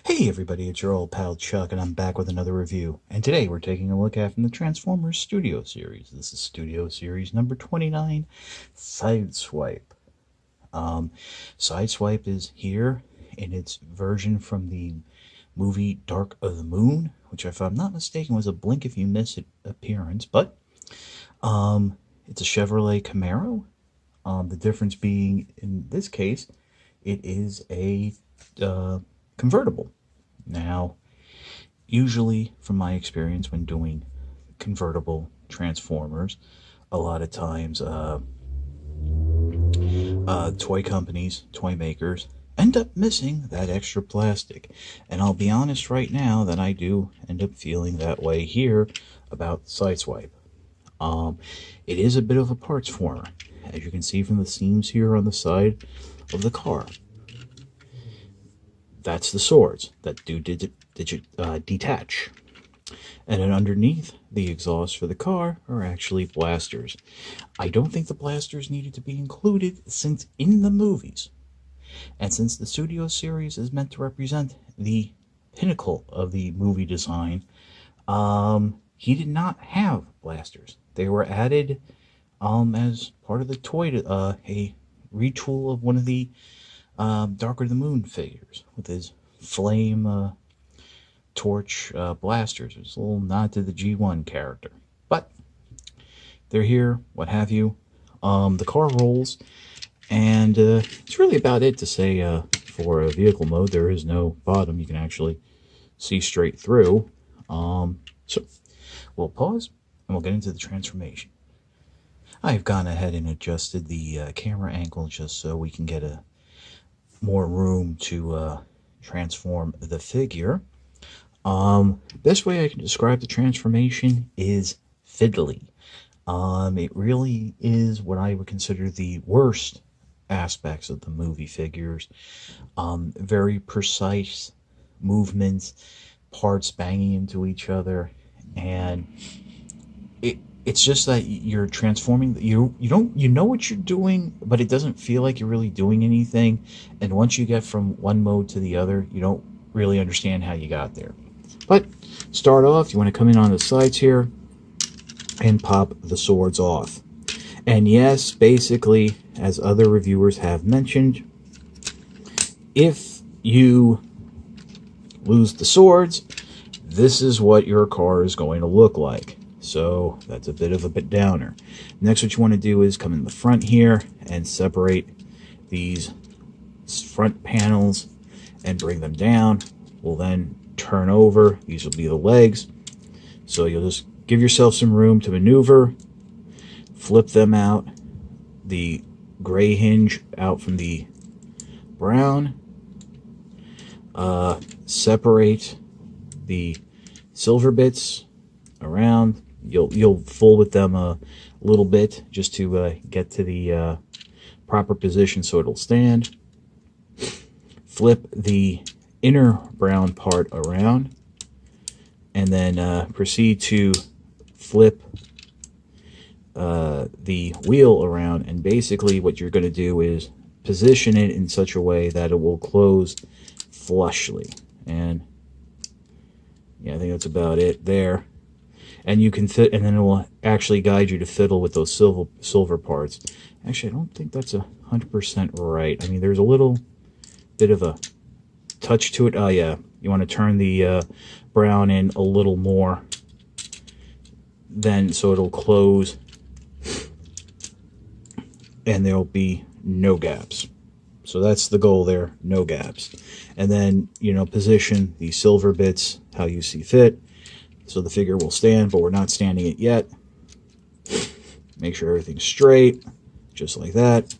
Hey everybody, it's your old pal Chuck, and I'm back with another review. And today we're taking a look at from the Transformers Studio Series. This is Studio Series number 29, Sideswipe. Sideswipe is here in its version from the movie Dark of the Moon, which if I'm not mistaken was a blink if you miss it appearance, but it's a Chevrolet Camaro. The difference being, in this case, it is a convertible. Now, usually from my experience when doing convertible Transformers, a lot of times toy companies, toy makers, end up missing that extra plastic. And I'll be honest right now that I do end up feeling that way here about Sideswipe. It is a bit of a parts former, as you can see from the seams here on the side of the car. That's the swords that do detach. And then underneath, the exhaust for the car are actually blasters. I don't think the blasters needed to be included since in the movies, and since the Studio Series is meant to represent the pinnacle of the movie design, he did not have blasters. They were added as part of the toy, a retool of one of the Darker the Moon figures with his flame torch blasters. It's a little nod to the G1 character, but they're here, what have you. The car rolls, and it's really about it to say for a vehicle mode. There is no bottom. You can actually see straight through. So we'll pause and we'll get into the transformation. I've gone ahead and adjusted the camera angle just so we can get a more room to transform the figure. Best way I can describe the transformation is fiddly. It really is what I would consider the worst aspects of the movie figures. Very precise movements, parts banging into each other, and it's just that you're transforming. You know what you're doing, but it doesn't feel like you're really doing anything. And once you get from one mode to the other, you don't really understand how you got there. But start off, you want to come in on the sides here and pop the swords off. And yes, basically, as other reviewers have mentioned, if you lose the swords, this is what your car is going to look like. So that's a bit of a downer. Next, what you want to do is come in the front here and separate these front panels and bring them down. We'll then turn over. These will be the legs. So you'll just give yourself some room to maneuver. Flip them out. The gray hinge out from the brown. Separate the silver bits around. You'll fool with them a little bit just to get to the proper position so it'll stand. Flip the inner brown part around, and then proceed to flip the wheel around. And basically what you're going to do is position it in such a way that it will close flushly. And yeah, I think that's about it there. And you can fit, and then it will actually guide you to fiddle with those silver parts. Actually, I don't think that's 100% right. I mean, there's a little bit of a touch to it. Oh yeah, you want to turn the brown in a little more, then so it'll close, and there'll be no gaps. So that's the goal there, no gaps. And then, you know, position the silver bits how you see fit, so the figure will stand, but we're not standing it yet. Make sure everything's straight, just like that.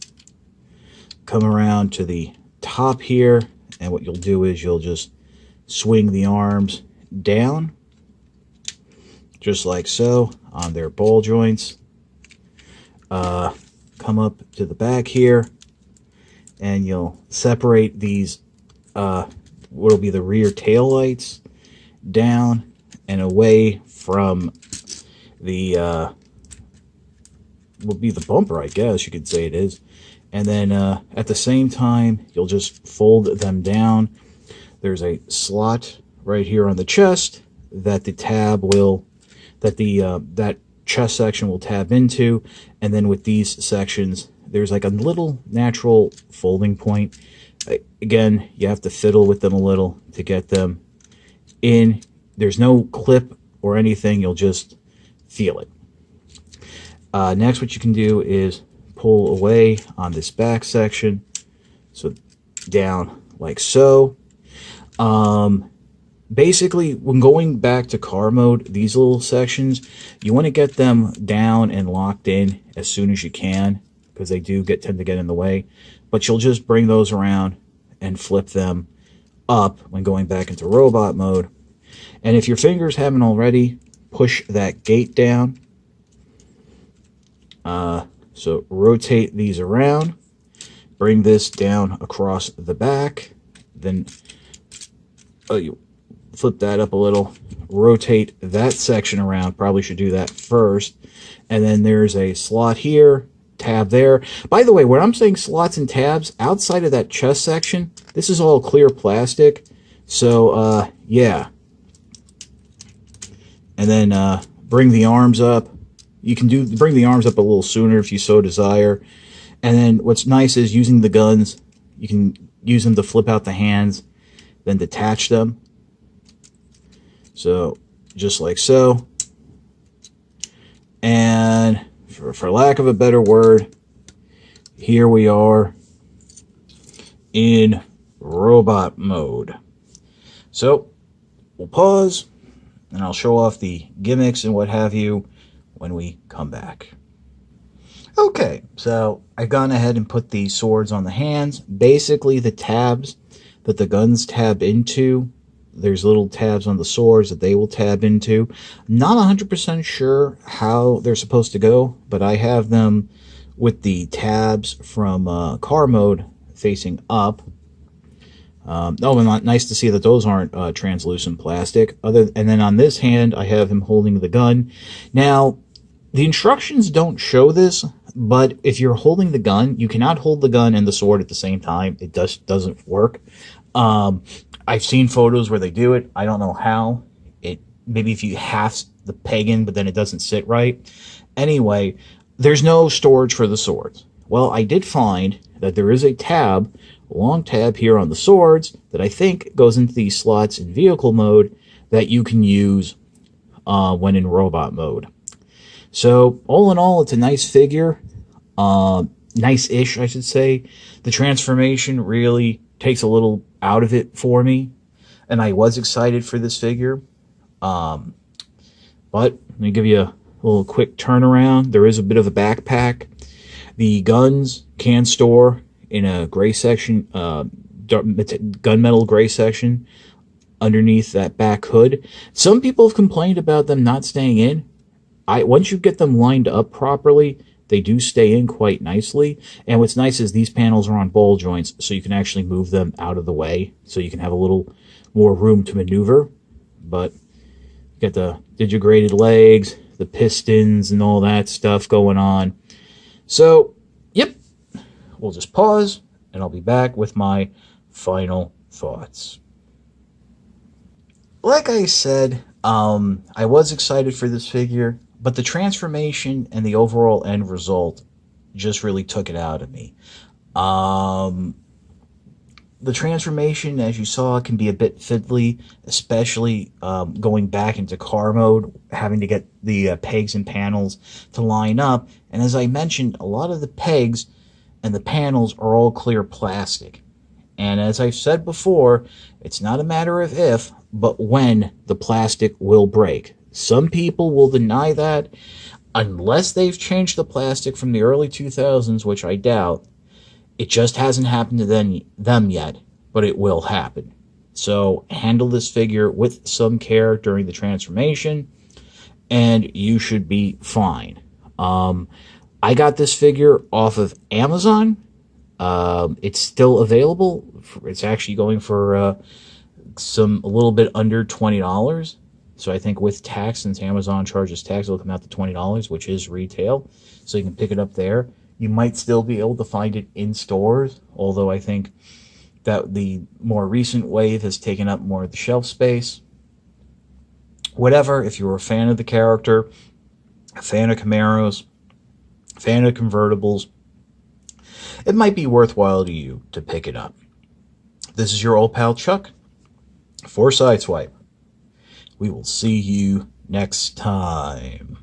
Come around to the top here, and what you'll do is you'll just swing the arms down, just like so, on their ball joints. Come up to the back here, and you'll separate these, what'll be the rear tail lights, down and away from the will be the bumper, I guess you could say it is. And then at the same time, you'll just fold them down there's a slot right here on the chest that the tab will, that chest section will tab into, and then with these sections, there's like a little natural folding point. Again, you have to fiddle with them a little to get them in. There's no clip or anything, you'll just feel it. Next, what you can do is pull away on this back section, so down like so. Basically, when going back to car mode, these little sections, you want to get them down and locked in as soon as you can, because they do tend to get in the way. But you'll just bring those around and flip them up when going back into robot mode. And if your fingers haven't already, push that gate down. So rotate these around, bring this down across the back, then you flip that up a little, rotate that section around. Probably should do that first. And then there's a slot here, tab there. By the way, when I'm saying slots and tabs, outside of that chest section, this is all clear plastic. So, yeah. And then bring the arms up. You can bring the arms up a little sooner if you so desire. And then what's nice is using the guns, you can use them to flip out the hands, then detach them. So just like so. And for lack of a better word, here we are in robot mode. So we'll pause and I'll show off the gimmicks and what have you when we come back. Okay, so I've gone ahead and put the swords on the hands. Basically, the tabs that the guns tab into, there's little tabs on the swords that they will tab into. Not 100% sure how they're supposed to go, but I have them with the tabs from car mode facing up. And nice to see that those aren't translucent plastic. And then on this hand, I have him holding the gun. Now, the instructions don't show this, but if you're holding the gun, you cannot hold the gun and the sword at the same time. It doesn't work. I've seen photos where they do it. I don't know how. Maybe if you half the peg in, but then it doesn't sit right. Anyway, there's no storage for the swords. Well, I did find that there is a tab, a long tab here on the swords that I think goes into these slots in vehicle mode that you can use when in robot mode. So all in all, it's a nice figure, nice-ish, I should say. The transformation really takes a little out of it for me, and I was excited for this figure. But let me give you a little quick turnaround. There is a bit of a backpack. The guns can store in a gray section, gunmetal gray section underneath that back hood. Some people have complained about them not staying in. Once you get them lined up properly, they do stay in quite nicely. And what's nice is these panels are on ball joints, so you can actually move them out of the way, so you can have a little more room to maneuver. But you got the digigraded legs, the pistons, and all that stuff going on. So, yep, we'll just pause, and I'll be back with my final thoughts. Like I said, I was excited for this figure, but the transformation and the overall end result just really took it out of me. The transformation, as you saw, can be a bit fiddly, especially going back into car mode, having to get the pegs and panels to line up. And as I mentioned, a lot of the pegs and the panels are all clear plastic. And as I've said before, it's not a matter of if, but when the plastic will break. Some people will deny that unless they've changed the plastic from the early 2000s, which I doubt. It just hasn't happened to them yet, but it will happen. So handle this figure with some care during the transformation, and you should be fine. I got this figure off of Amazon. It's still available. It's actually going for a little bit under $20. So I think with tax, since Amazon charges tax, it'll come out to $20, which is retail. So you can pick it up there. You might still be able to find it in stores, although I think that the more recent wave has taken up more of the shelf space. Whatever, if you're a fan of the character, a fan of Camaros, a fan of convertibles, it might be worthwhile to you to pick it up. This is your old pal Chuck for Sideswipe. We will see you next time.